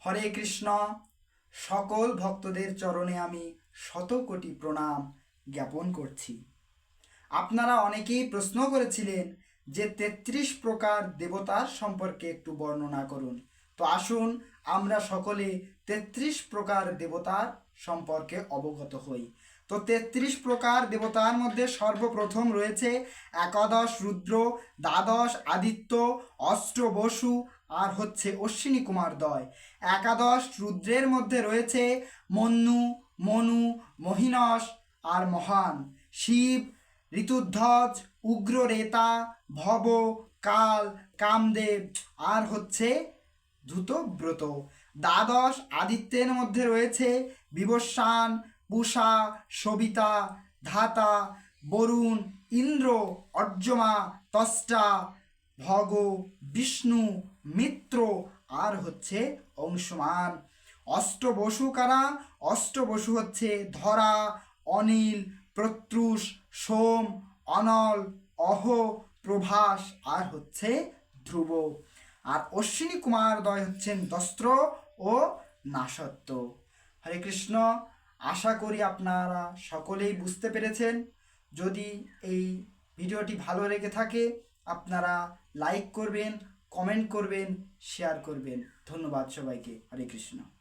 হরে কৃষ্ণ। সকল ভক্তদের চরণে আমি শত কোটি প্রণাম জ্ঞাপন করছি। আপনারা অনেকেই প্রশ্ন করেছিলেন যে ৩৩ প্রকার দেবতার সম্পর্কে একটু বর্ণনা করুন। তো আসুন আমরা সকলে ৩৩ প্রকার দেবতার সম্পর্কে অবগত হই। তো ৩৩ প্রকার দেবতার মধ্যে সর্বপ্রথম রয়েছে একাদশ রুদ্র, দ্বাদশ আদিত্য, অষ্ট বসু আর হচ্ছে অশ্বিনী কুমার দ্বয়। একাদশ রুদ্রের মধ্যে রয়েছে মন্যু, মনু, মহিনস আর মহান, শিব, ঋতুধ্বজ, উগ্ররেতা, ভব, কাল, কামদেব আর হচ্ছে ধূতব্রত। দ্বাদশ আদিত্যের মধ্যে রয়েছে বিবস্বান, পূষা, সবিতা, ধাতা, বরুণ, ইন্দ্র, অর্যমা, ত্বষ্টা, ভগ, বিষ্ণু, মিত্র আর হচ্ছে অংশমান। অষ্টবসু কারা? অষ্টবসু হচ্ছে ধরা, অনিল, প্রত্যুষ, সোম, অনল, অহ, প্রভাস আর হচ্ছে ধ্রুব। আর অশ্বিনী কুমার দ্বয় হচ্ছেন দস্ত্র ও নাসত্ব। হরে কৃষ্ণ। আশা করি আপনারা সকলেই বুঝতে পেরেছেন। যদি এই ভিডিওটি ভালো লেগে থাকে আপনারা লাইক করবেন, কমেন্ট করবেন, শেয়ার করবেন। ধন্যবাদ সবাইকে। হরে কৃষ্ণ।